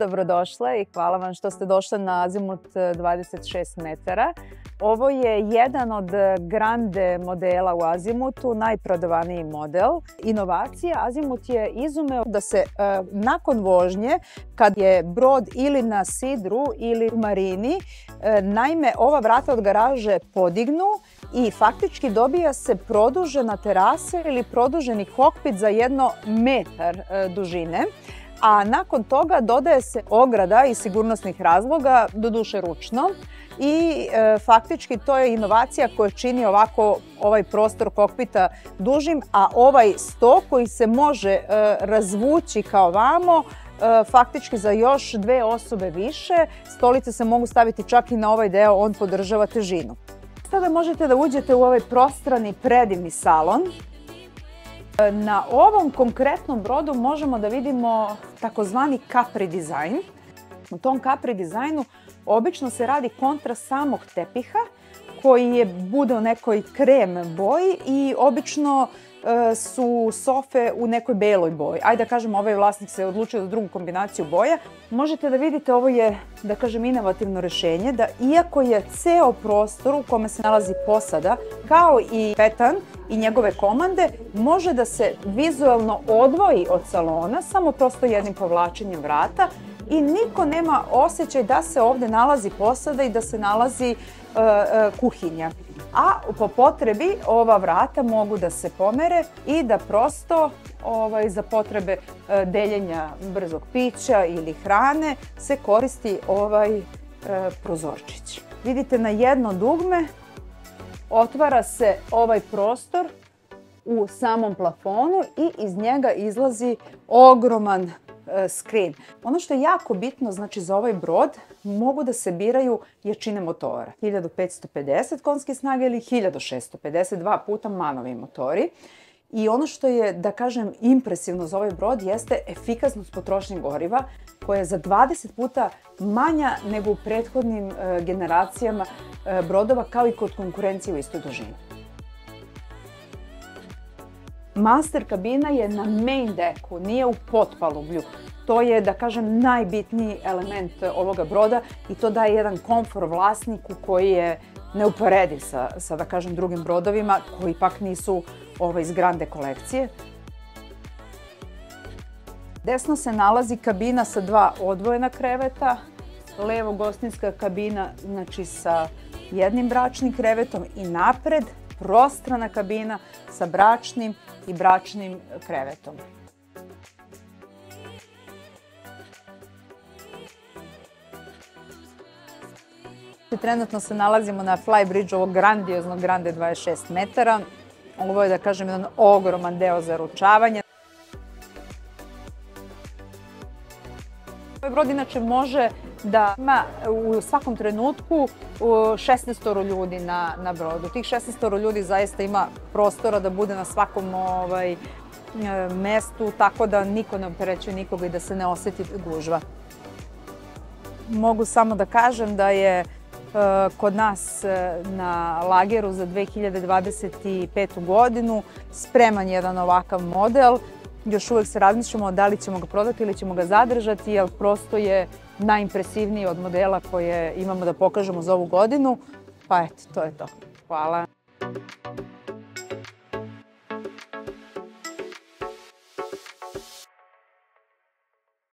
Dobrodošle i hvala vam što ste došli na Azimut 26 metara. Ovo je jedan od grande modela u Azimutu, najprodavaniji model. Inovacija Azimut je izumeo da se nakon vožnje, kad je brod ili na sidru ili u marini, naime ova vrata od garaže podignu i faktički dobija se produžena terasa ili produženi kokpit za 1 metar dužine. A nakon toga dodaje se ograda iz sigurnosnih razloga, doduše ručno. I faktički to je inovacija koja čini ovako ovaj prostor kokpita dužim, a ovaj sto koji se može razvući kao vamo, faktički za još 2 osobe više. Stolice se mogu staviti čak i na ovaj deo, on podržava težinu. Sada možete da uđete u ovaj prostrani, predivni salon. Na ovom konkretnom brodu možemo da vidimo takozvani Capri dizajn. U tom Capri dizajnu obično se radi kontrast samog tepiha koji bude u nekoj krem boji i obično su sofe u nekoj beloj boji. Ajde da kažem, ovaj vlasnik se odlučio za drugu kombinaciju boja. Možete da vidite, ovo je, da kažem, inovativno rešenje, da iako je ceo prostor u kome se nalazi posada, kao i kapetan i njegove komande, može da se vizuelno odvoji od salona, samo prosto jednim povlačenjem vrata i niko nema osjećaj da se ovde nalazi posada i da se nalazi kuhinja. A po potrebi ova vrata mogu da se pomere i da prosto za potrebe deljenja brzog pića ili hrane se koristi ovaj prozorčić. Vidite, na jedno dugme otvara se ovaj prostor u samom plafonu i iz njega izlazi ogroman skrin. Ono što je jako bitno, znači za ovaj brod mogu da se biraju jačine motora. 1550 konjskih snaga ili 1652 puta manovi motori. I ono što je, da kažem, impresivno za ovaj brod jeste efikasnost potrošnje goriva koja je za 20 puta manja nego u prethodnim generacijama brodova, kao i kod konkurencije u istoj dužini. Master kabina je na main decku, nije u potpalublju. To je, da kažem, najbitniji element ovoga broda i to daje jedan komfor vlasniku koji je neuporediv sa, da kažem, drugim brodovima koji pak nisu iz grande kolekcije. Desno se nalazi kabina sa 2 odvojena kreveta, levo gostinska kabina, znači sa jednim bračnim krevetom i napred prostrana kabina sa bračnim i bračnim krevetom. Trenutno se nalazimo na flybridge ovog grandioznog Grande 26 metara. Ovo je, da kažem, jedan ogroman deo za ručavanje. Ovaj brod inače može da ima u svakom trenutku 16 ljudi na brodu. Tih 16 ljudi zaista ima prostora da bude na svakom mestu, tako da niko ne opterećuje nikoga i da se ne oseti gužva. Mogu samo da kažem da je kod nas na lageru za 2025. godinu spreman jedan ovakav model. Još uvek se razmišljamo da li ćemo ga prodati ili ćemo ga zadržati, jer prosto je najimpresivniji od modela koje imamo da pokažemo za ovu godinu. Pa eto, to je to. Hvala.